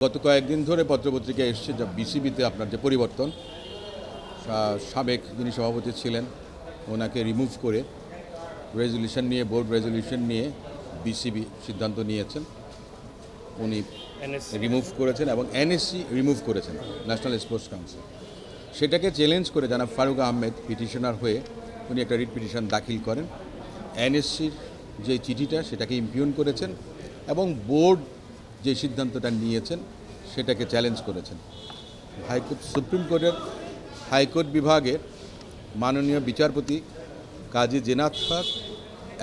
গত কয়েকদিন ধরে পত্রপত্রিকায় এসছে যে বিসিবিতে আপনার যে পরিবর্তন, সাবেক যিনি সভাপতি ছিলেন ওনাকে রিমুভ করে রেজলিউশন নিয়ে, বোর্ড রেজলিউশন নিয়ে বিসিবি সিদ্ধান্ত নিয়েছেন। উনি রিমুভ করেছেন এবং এনএসসি রিমুভ করেছেন, ন্যাশনাল স্পোর্টস কাউন্সিল। সেটাকে চ্যালেঞ্জ করে জানাব ফারুক আহমেদ পিটিশনার হয়ে উনি একটা রিট পিটিশন দাখিল করেন। এনএসসির যে চিঠিটা সেটাকে ইমপিউন করেছেন এবং বোর্ড যে সিদ্ধান্তটা নিয়েছেন সেটাকে চ্যালেঞ্জ করেছেন। সুপ্রিম কোর্টের হাইকোর্ট বিভাগের মাননীয় বিচারপতি কাজী জেনাত খান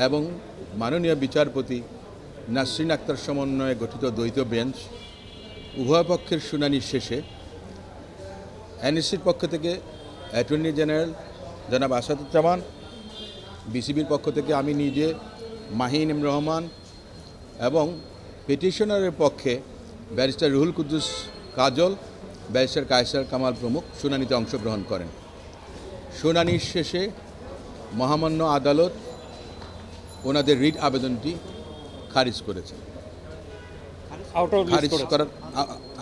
এবং মাননীয় বিচারপতি নাসরিন আক্তার সমন্বয়ে গঠিত দ্বৈত বেঞ্চ উভয় পক্ষের শুনানি শেষে এনএসসির পক্ষ থেকে অ্যাটর্নি জেনারেল জনাব আসাদুজ্জামান, বিসিবির পক্ষ থেকে আমি নিজে, মাহিন রহমান এবং পিটিশনারের পক্ষে ব্যারিস্টার রুহুল কুদ্দুস কাজল, ব্যারিস্টার কায়সার কামাল প্রমুখ শুনানিতে অংশগ্রহণ করেন। শুনানির শেষে মহামান্য আদালত ওনাদের রিট আবেদনটি খারিজ করেছেন।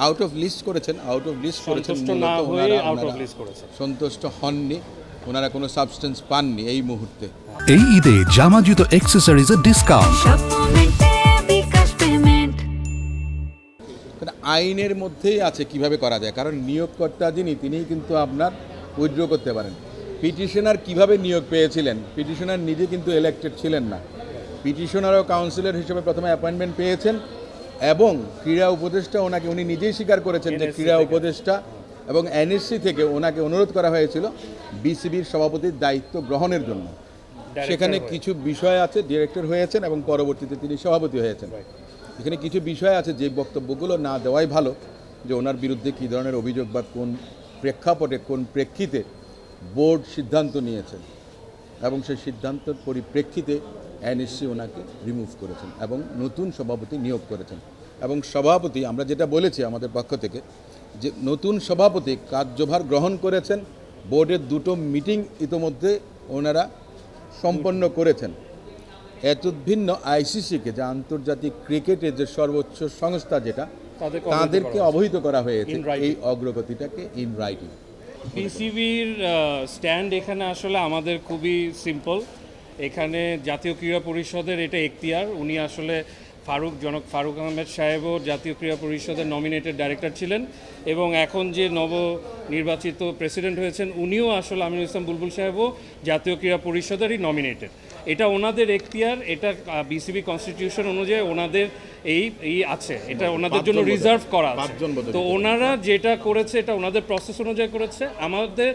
আউট অফ লিস্ট করেছেন। সন্তুষ্ট হননি, ওনারা কোনো সাবস্টেন্স পাননি এই মুহূর্তে। এই ঈদে জামা জুতো অ্যাক্সেসরিজের ডিসকাউন্ট। আইনের মধ্যেই আছে কিভাবে করা যায়, কারণ নিয়োগকর্তা তিনিই কিন্তু আপনার উইথড্র করতে পারেন। পিটিশনার কিভাবে নিয়োগ পেয়েছিলেন? পিটিশনার নিজে কিন্তু ইলেক্টেড ছিলেন না। পিটিশনার ও কাউন্সিলর হিসেবে প্রথমে অ্যাপয়েন্টমেন্ট পেয়েছেন এবং ক্রীড়া উপদেষ্টা উনি নিজেই স্বীকার করেছেন যে ক্রীড়া উপদেষ্টা এবং এনএসসি থেকে ওনাকে অনুরোধ করা হয়েছিল বিসিবির সভাপতির দায়িত্ব গ্রহণের জন্য। সেখানে কিছু বিষয় আছে, ডিরেক্টর হয়েছেন এবং পরবর্তীতে তিনি সভাপতি হয়েছেন। এখানে কিছু বিষয় আছে যে বক্তব্যগুলো না দেওয়াই ভালো, যে ওনার বিরুদ্ধে কী ধরনের অভিযোগ বা কোন প্রেক্ষাপটে, কোন প্রেক্ষিতে বোর্ড সিদ্ধান্ত নিয়েছেন এবং সেই সিদ্ধান্তের পরিপ্রেক্ষিতে এনএসসি ওনাকে রিমুভ করেছেন এবং নতুন সভাপতি নিয়োগ করেছেন। এবং সভাপতি, আমরা যেটা বলেছি আমাদের পক্ষ থেকে, যে নতুন সভাপতি কার্যভার গ্রহণ করেছেন। বোর্ডের দুটো মিটিং ইতোমধ্যে ওনারা সম্পন্ন করেছেন। এতদ্ভিন্ন আইসিসিকে, যে আন্তর্জাতিক ক্রিকেটের যে সর্বোচ্চ সংস্থা, যেটা তাদেরকে অবহিত করা হয়েছে এই অগ্রগতিটাকে ইন রাইটিং। বিসিবির স্ট্যান্ড এখানে আসলে আমাদের খুবই সিম্পল। এখানে জাতীয় ক্রীড়া পরিষদের এটা এখতিয়ার। উনি আসলে ফারুক আহমেদ সাহেবও জাতীয় ক্রীড়া পরিষদের নমিনেটেড ডাইরেক্টর ছিলেন এবং এখন যে নবনির্বাচিত প্রেসিডেন্ট হয়েছেন উনিও আসলে আমিনুল ইসলাম বুলবুল সাহেবও জাতীয় ক্রীড়া পরিষদেরই নমিনেটেড। এটা ওনাদের এখতিয়ার, এটা বিসিবি কনস্টিটিউশন অনুযায়ী ওনাদের এই আছে, এটা ওনাদের জন্য রিজার্ভ করা আছে। তো ওনারা যেটা করেছে এটা ওনাদের প্রসেস অনুযায়ী করেছে। আমাদের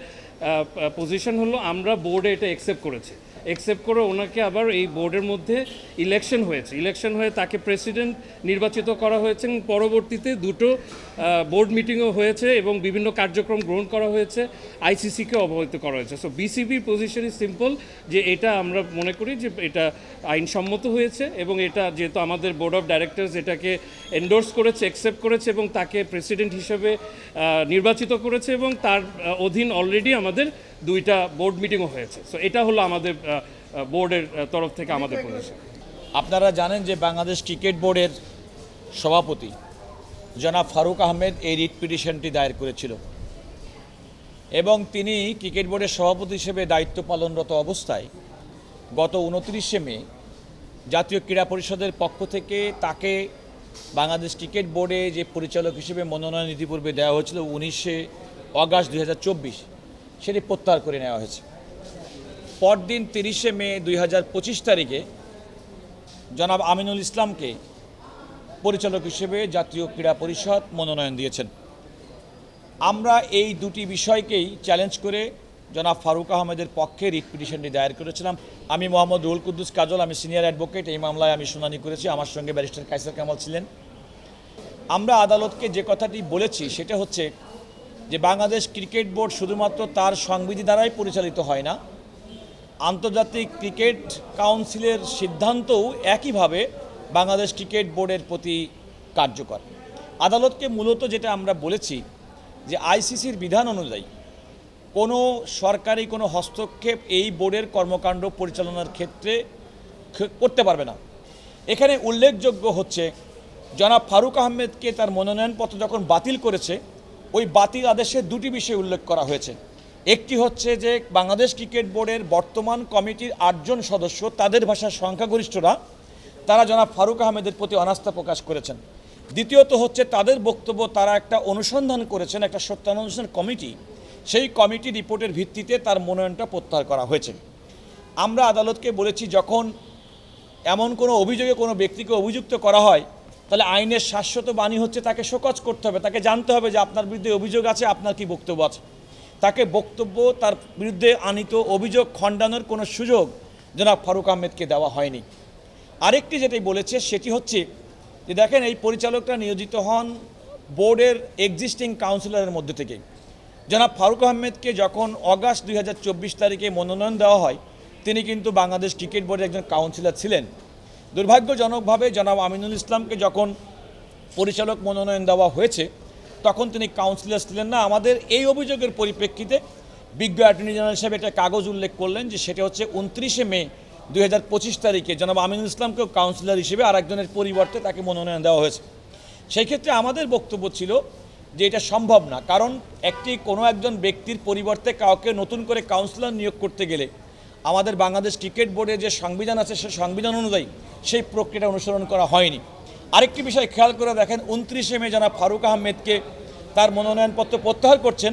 পজিশন হলো আমরা বোর্ডে এটা অ্যাকসেপ্ট করে ওনাকে আবার এই বোর্ডের মধ্যে ইলেকশন হয়ে তাকে প্রেসিডেন্ট নির্বাচিত করা হয়েছে এবং পরবর্তীতে দুটো বোর্ড মিটিংও হয়েছে এবং বিভিন্ন কার্যক্রম গ্রহণ করা হয়েছে, আইসিসিকে অবহিত করা হয়েছে। সো বিসিবির পজিশন ইজ সিম্পল, যে এটা আমরা মনে করি যে এটা আইনসম্মত হয়েছে এবং এটা যেহেতু আমাদের বোর্ড অফ ডাইরেক্টরস এটাকে এন্ডোর্স করেছে, অ্যাকসেপ্ট করেছে এবং তাকে প্রেসিডেন্ট হিসেবে নির্বাচিত করেছে এবং তার অধীন অলরেডি আমাদের দুইটা বোর্ড মিটিংও হয়েছে। সো এটা হলো আমাদের বোর্ডের তরফ থেকে আমাদের পজিশন। আপনারা জানেন যে বাংলাদেশ ক্রিকেট বোর্ডের সভাপতি জনাব ফারুক আহমেদ এই রিট পিটিশনটি দায়ের করেছিল এবং তিনি ক্রিকেট বোর্ডের সভাপতি হিসেবে দায়িত্ব পালনরত অবস্থায় গত 29শে মে জাতীয় ক্রীড়া পরিষদের পক্ষ থেকে তাকে বাংলাদেশ ক্রিকেট বোর্ডে যে পরিচালক হিসেবে মনোনয়ন ইতিপূর্বে দেওয়া হয়েছিল 19শে অগাস্ট 2024, সেটি প্রত্যাহার করে নেওয়া হয়েছে। পরদিন 30শে মে 2025 তারিখে জনাব আমিনুল ইসলামকে পরিচালক হিসেবে জাতীয় ক্রীড়া পরিষদ মনোনয়ন দিয়েছেন। আমরা এই দুটি বিষয়কেই চ্যালেঞ্জ করে জনাব ফারুক আহমেদের পক্ষে রিট পিটিশনটি দায়ের করেছিলাম। আমি মোহাম্মদ রুহুল কুদ্দুস কাজল, আমি সিনিয়র অ্যাডভোকেট। এই মামলায় আমি শুনানি করেছি, আমার সঙ্গে ব্যারিস্টার কায়সার কামাল ছিলেন। আমরা আদালতকে যে কথাটি বলেছি সেটা হচ্ছে যে বাংলাদেশ ক্রিকেট বোর্ড শুধুমাত্র তার সংবিধি দ্বারাই পরিচালিত হয় না, আন্তর্জাতিক ক্রিকেট কাউন্সিলের সিদ্ধান্তও একইভাবে বাংলাদেশ ক্রিকেট বোর্ডের প্রতি কার্যকর। আদালতকে মূলত যেটা আমরা বলেছি যে আইসিসির বিধান অনুযায়ী কোনো সরকারি কোনো হস্তক্ষেপ এই বোর্ডের কর্মকাণ্ড পরিচালনার ক্ষেত্রে করতে পারবে না। এখানে উল্লেখযোগ্য হচ্ছে জনাব ফারুক আহমেদকে তার মনোনয়নপত্র যখন বাতিল করেছে, ওই বাতিল আদেশে দুটি বিষয় উল্লেখ করা হয়েছে। একটি হচ্ছে যে বাংলাদেশ ক্রিকেট বোর্ডের বর্তমান কমিটির 8 জন সদস্য, তাদের ভাষার সংখ্যাগরিষ্ঠরা, তারা জনাব ফারুক আহমেদের প্রতি অনাস্থা প্রকাশ করেছেন। দ্বিতীয়ত হচ্ছে তাদের বক্তব্য, তারা একটা অনুসন্ধান করেছেন, একটা সত্যানুসন্ধান কমিটি, সেই কমিটি রিপোর্টের ভিত্তিতে তার মনোনয়নটা প্রত্যাহার করা হয়েছে। আমরা আদালতকে বলেছি, যখন এমন কোনো অভিযোগে কোনো ব্যক্তিকে অভিযুক্ত করা হয়, তাহলে আইনের শাশ্বত বাণী হচ্ছে তাকে শোকজ করতে হবে, তাকে জানতে হবে যে আপনার বিরুদ্ধে অভিযোগ আছে, আপনার কি বক্তব্য আছে। তাকে বক্তব্য, তার বিরুদ্ধে আনিত অভিযোগ খণ্ডানোর কোনো সুযোগ জনাব ফারুক আহমেদকে দেওয়া হয়নি। আরেকটি যেটাই বলেছে সেটি হচ্ছে যে দেখেন, এই পরিচালকরা নিয়োজিত হন বোর্ডের এক্সিস্টিং কাউন্সিলরের মধ্যে থেকে। জনাব ফারুক আহমেদকে যখন অগাস্ট 2024 তারিখে মনোনয়ন দেওয়া হয়, তিনি কিন্তু বাংলাদেশ ক্রিকেট বোর্ডের একজন কাউন্সিলর ছিলেন। দুর্ভাগ্যজনকভাবে জনাব আমিনুল ইসলামকে যখন পরিচালক মনোনয়ন দেওয়া হয়েছে, তখন তিনি কাউন্সিলর ছিলেন না। আমাদের এই অভিযোগের পরিপ্রেক্ষিতে বিজ্ঞ অ্যাটর্নি জেনারেল সাহেব একটা কাগজ উল্লেখ করলেন যে সেটা হচ্ছে 29শে মে 2025 তারিখে জনাব আমিনুল ইসলামকেও কাউন্সিলর হিসেবে আরেকজনের পরিবর্তে তাকে মনোনয়ন দেওয়া হয়েছে। সেই ক্ষেত্রে আমাদের বক্তব্য ছিল যে এটা সম্ভব না, কারণ কোনো একজন ব্যক্তির পরিবর্তে কাউকে নতুন করে কাউন্সিলর নিয়োগ করতে গেলে আমাদের বাংলাদেশ ক্রিকেট বোর্ডের যে সংবিধান আছে, সেই সংবিধান অনুযায়ী সেই প্রক্রিয়াটা অনুসরণ করা হয়নি। আরেকটি বিষয় খেয়াল করে দেখেন, 29শে মে জনাব ফারুক আহমেদকে তার মনোনয়নপত্র প্রত্যাহার করছেন,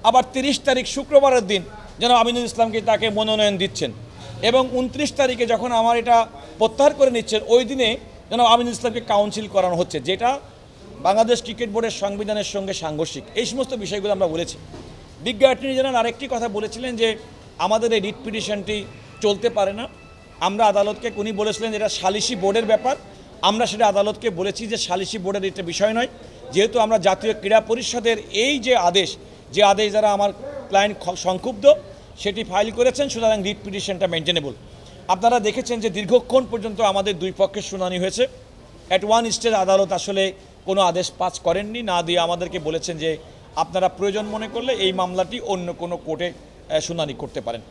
আবার 30 তারিখ শুক্রবারের দিন জনাব আমিনুল ইসলামকে তাকে মনোনয়ন দিচ্ছেন, এবং 29 তারিখে যখন আমার এটা প্রত্যাহার করে নিচ্ছেন, ওই দিনে জনাব আমিনুল ইসলামকে কাউন্সিল করানো হচ্ছে, যেটা বাংলাদেশ ক্রিকেট বোর্ডের সংবিধানের সঙ্গে সাংঘর্ষিক। এই সমস্ত বিষয়গুলো আমরা বলেছি। বিজ্ঞ অ্যাটর্নি জেনারেল আরেকটি কথা বলেছিলেন যে আমাদের এই রিট পিটিশনটি চলতে পারে না। আমরা আদালতকে, উনি বলেছিলেন এটা সালিসি বোর্ডের ব্যাপার। আমরা সেটা আদালতকে বলেছি যে সালিসি বোর্ডের এটা বিষয় নয়, যেহেতু আমরা জাতীয় ক্রীড়া পরিষদের এই যে আদেশ দ্বারা আমার ক্লায়েন্ট সংক্ষুব্ধ, সেটি ফাইল করেছেন, সুতরাং রিট পিটিশনটা মেনটেনেবল। আপনারা দেখেছেন যে দীর্ঘক্ষণ পর্যন্ত আমাদের দুই পক্ষের শুনানি হয়েছে। অ্যাট ওয়ান স্টেজ আদালত আসলে কোনো আদেশ পাস করেননি, না দিয়ে আমাদেরকে বলেছেন যে আপনারা প্রয়োজন মনে করলে এই মামলাটি অন্য কোনো কোর্টে শুনানি করতে পারেন।